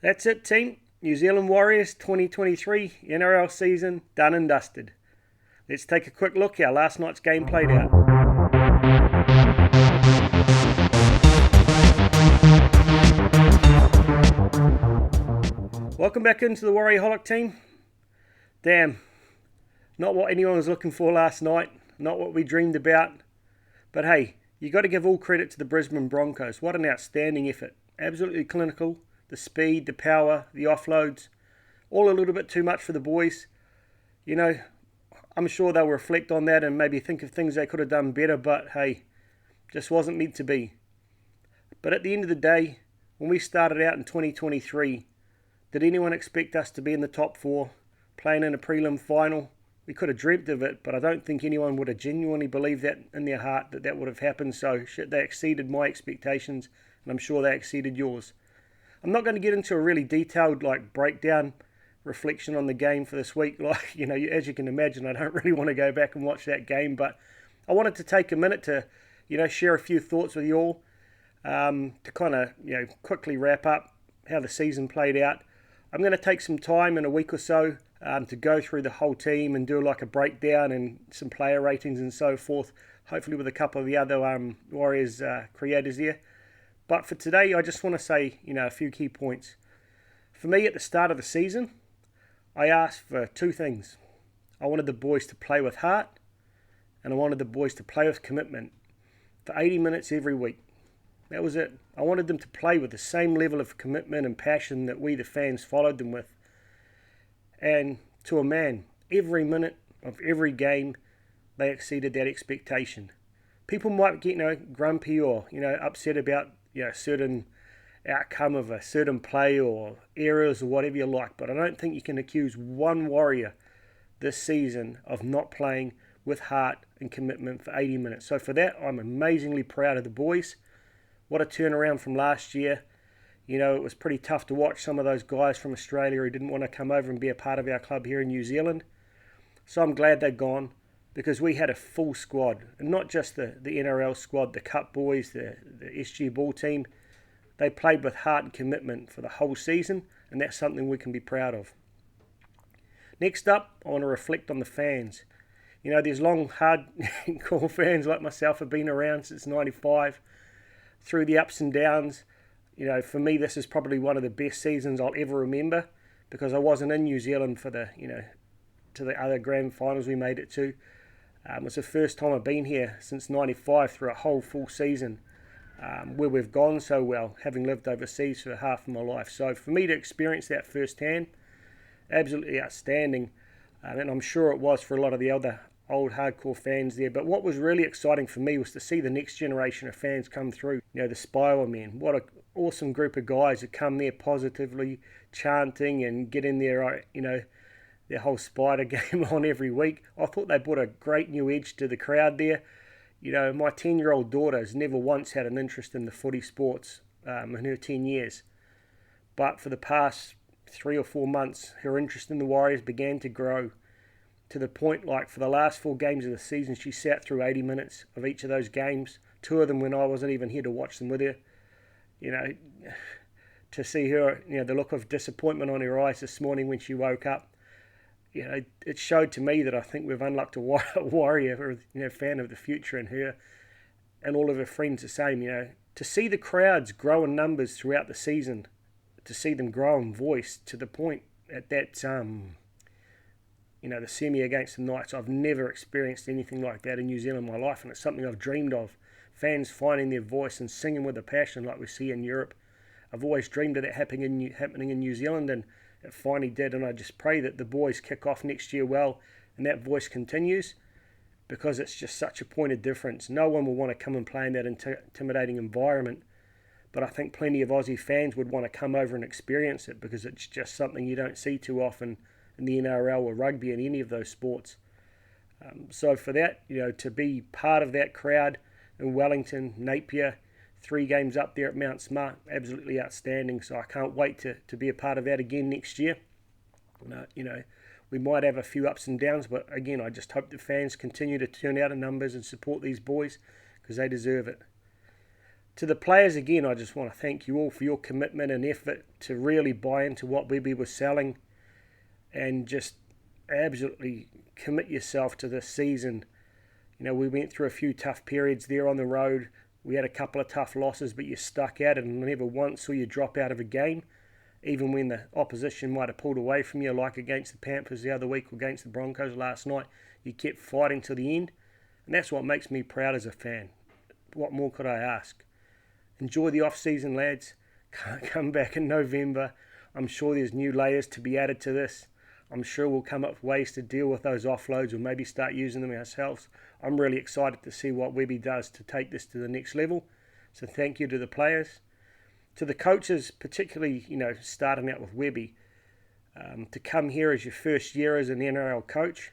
That's it, team. New Zealand Warriors 2023 NRL season done and dusted. Let's take a quick look how last night's game played out. Welcome back into the Warriorholic team. Damn, not what anyone was looking for last night, not what we dreamed about. But hey, you got to give all credit to the Brisbane Broncos. What an outstanding effort. Absolutely clinical. The speed, the power, the offloads, all a little bit too much for the boys. You know, I'm sure they'll reflect on that and maybe think of things they could have done better, but hey, just wasn't meant to be. But at the end of the day, when we started out in 2023, did anyone expect us to be in the top four, playing in a prelim final? We could have dreamt of it, but I don't think anyone would have genuinely believed that in their heart that would have happened. So shit, they exceeded my expectations, and I'm sure they exceeded yours. I'm not going to get into a really detailed breakdown reflection on the game for this week. As you can imagine, I don't really want to go back and watch that game, but I wanted to take a minute to, share a few thoughts with you all to kind of, quickly wrap up how the season played out. I'm going to take some time in a week or so to go through the whole team and do a breakdown and some player ratings and so forth, hopefully with a couple of the other Warriors creators there. But for today, I just want to say, a few key points. For me, at the start of the season, I asked for two things. I wanted the boys to play with heart, and I wanted the boys to play with commitment for 80 minutes every week. That was it. I wanted them to play with the same level of commitment and passion that we, the fans, followed them with. And to a man, every minute of every game, they exceeded that expectation. People might get, grumpy or, upset about certain outcome of a certain play or errors or whatever you like. But I don't think you can accuse one Warrior this season of not playing with heart and commitment for 80 minutes. So for that, I'm amazingly proud of the boys. What a turnaround from last year. It was pretty tough to watch some of those guys from Australia who didn't want to come over and be a part of our club here in New Zealand. So I'm glad they're gone, because we had a full squad, and not just the NRL squad, the Cup boys, the SG Ball team. They played with heart and commitment for the whole season, and that's something we can be proud of. Next up, I want to reflect on the fans. These long, hard-core fans like myself have been around since '95, through the ups and downs. For me, this is probably one of the best seasons I'll ever remember, because I wasn't in New Zealand for the other grand finals we made it to. It was the first time I've been here since '95 through a whole full season, where we've gone so well, having lived overseas for half of my life. So for me to experience that firsthand, absolutely outstanding, and I'm sure it was for a lot of the other old hardcore fans there. But what was really exciting for me was to see the next generation of fans come through. The Spiral Men. What an awesome group of guys that come there positively, chanting and getting their whole spider game on every week. I thought they brought a great new edge to the crowd there. My 10-year-old daughter has never once had an interest in the footy sports in her 10 years. But for the past 3 or 4 months, her interest in the Warriors began to grow to the point, for the last 4 games of the season, she sat through 80 minutes of each of those games, 2 of them when I wasn't even here to watch them with her. To see her, the look of disappointment on her eyes this morning when she woke up, it showed to me that I think we've unlocked a Warrior, fan of the future in her, and all of her friends the same. To see the crowds grow in numbers throughout the season, to see them grow in voice to the point at that, the semi against the Knights. I've never experienced anything like that in New Zealand in my life, and it's something I've dreamed of. Fans finding their voice and singing with a passion like we see in Europe. I've always dreamed of that happening in New Zealand, and it finally did. And I just pray that the boys kick off next year well, and that voice continues, because it's just such a point of difference. No one will want to come and play in that intimidating environment, but I think plenty of Aussie fans would want to come over and experience it, because it's just something you don't see too often in the NRL or rugby and any of those sports. So for that, to be part of that crowd in Wellington, Napier, 3 games up there at Mount Smart, absolutely outstanding. So I can't wait to be a part of that again next year. We might have a few ups and downs, but again, I just hope the fans continue to turn out in numbers and support these boys, because they deserve it. To the players again, I just want to thank you all for your commitment and effort to really buy into what Webby was selling and just absolutely commit yourself to this season. We went through a few tough periods there on the road. We had a couple of tough losses, but you stuck at it and never once saw you drop out of a game, even when the opposition might have pulled away from you, like against the Panthers the other week or against the Broncos last night. You kept fighting to the end, and that's what makes me proud as a fan. What more could I ask? Enjoy the off-season, lads. Come back in November. I'm sure there's new layers to be added to this. I'm sure we'll come up with ways to deal with those offloads or maybe start using them ourselves. I'm really excited to see what Webby does to take this to the next level. So thank you to the players. To the coaches, particularly, starting out with Webby, to come here as your first year as an NRL coach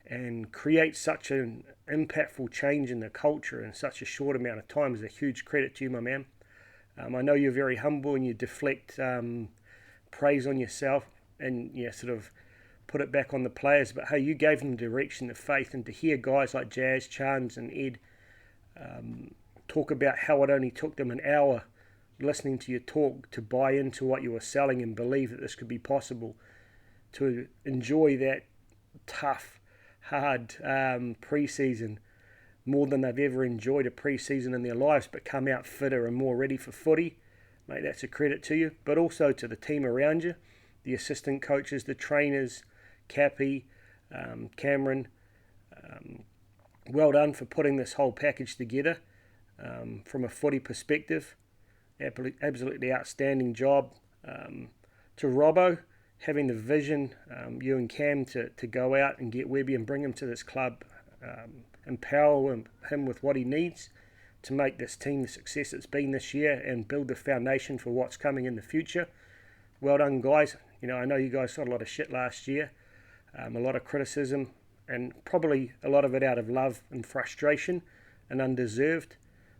and create such an impactful change in the culture in such a short amount of time is a huge credit to you, my man. I know you're very humble and you deflect praise on yourself and sort of put it back on the players. But hey, you gave them direction, the faith, and to hear guys like Jazz, Chance and Ed talk about how it only took them an hour listening to you talk to buy into what you were selling and believe that this could be possible, to enjoy that tough, hard pre-season more than they've ever enjoyed a pre-season in their lives, but come out fitter and more ready for footy. Mate, that's a credit to you, but also to the team around you, the assistant coaches, the trainers, Cappy, Cameron. Well done for putting this whole package together from a footy perspective. Absolutely outstanding job. To Robbo, having the vision, you and Cam, to go out and get Webby and bring him to this club, empower him with what he needs to make this team the success it's been this year and build the foundation for what's coming in the future. Well done, guys. I know you guys got a lot of shit last year, a lot of criticism, and probably a lot of it out of love and frustration and undeserved,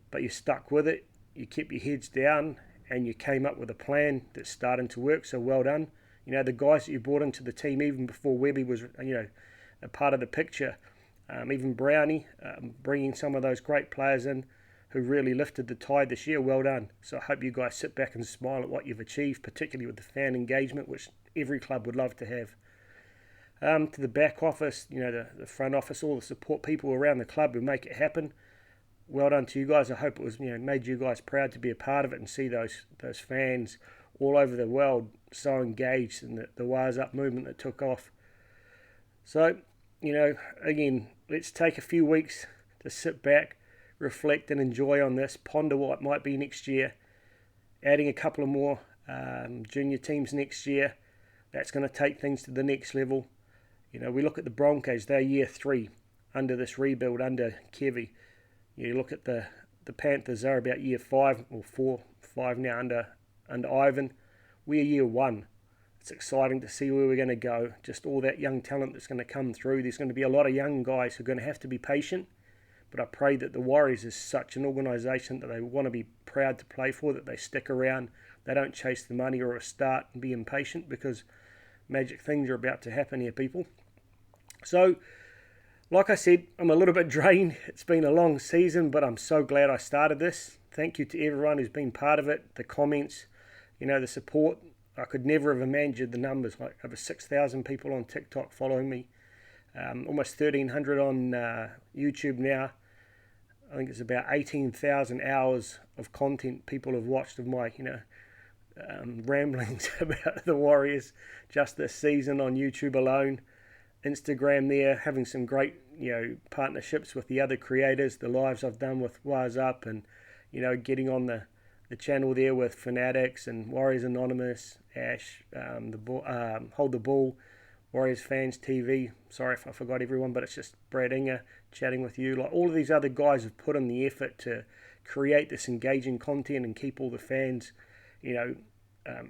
but you stuck with it, you kept your heads down, and you came up with a plan that's starting to work, so well done. The guys that you brought into the team even before Webby was, a part of the picture, even Brownie, bringing some of those great players in who really lifted the tide this year, well done. So I hope you guys sit back and smile at what you've achieved, particularly with the fan engagement, which every club would love to have. To the back office, the front office, all the support people around the club who make it happen, well done to you guys. I hope it was made you guys proud to be a part of it and see those fans all over the world so engaged in the Wise Up movement that took off. So, again, let's take a few weeks to sit back, reflect and enjoy on this, ponder what might be next year, adding a couple of more junior teams next year. That's going to take things to the next level. We look at the Broncos, they're year 3 under this rebuild, under Kevy. You look at the Panthers, they're about year 5 or 4-5 now under Ivan. We're year 1. It's exciting to see where we're going to go. Just all that young talent that's going to come through. There's going to be a lot of young guys who are going to have to be patient. But I pray that the Warriors is such an organisation that they want to be proud to play for, that they stick around. They don't chase the money or a start and be impatient, because magic things are about to happen here, people. So, like I said, I'm a little bit drained. It's been a long season, but I'm so glad I started this. Thank you to everyone who's been part of it, the comments, the support. I could never have imagined the numbers, like over 6,000 people on TikTok following me, almost 1,300 on YouTube now. I think it's about 18,000 hours of content people have watched of my, ramblings about the Warriors just this season on YouTube alone. Instagram there, having some great, partnerships with the other creators, the lives I've done with Wise Up and, getting on the channel there with Fanatics and Warriors Anonymous, Ash, Hold the Ball, Warriors Fans TV. Sorry if I forgot everyone, but it's just Brad Inger chatting with you. Like all of these other guys have put in the effort to create this engaging content and keep all the fans,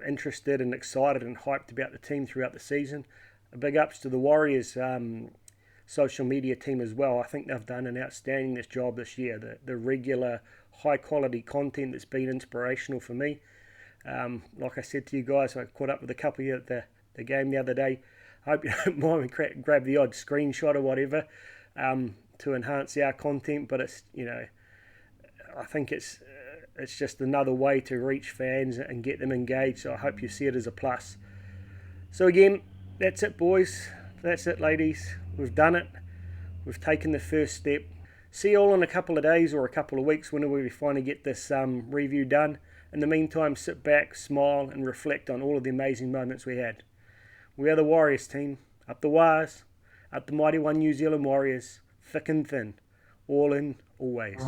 interested and excited and hyped about the team throughout the season. A big ups to the Warriors social media team as well. I think they've done an outstanding job this year. The regular high quality content that's been inspirational for me. Like I said to you guys, I caught up with a couple of you at the game the other day. I hope you don't mind me grab the odd screenshot or whatever to enhance our content, but it's, I think it's it's just another way to reach fans and get them engaged. So I hope you see it as a plus. So again, that's it, boys. That's it, ladies. We've done it. We've taken the first step. See you all in a couple of days or a couple of weeks whenever we finally get this review done. In the meantime, sit back, smile, and reflect on all of the amazing moments we had. We are the Warriors team. Up the wires. Up the mighty one New Zealand Warriors. Thick and thin. All in, always.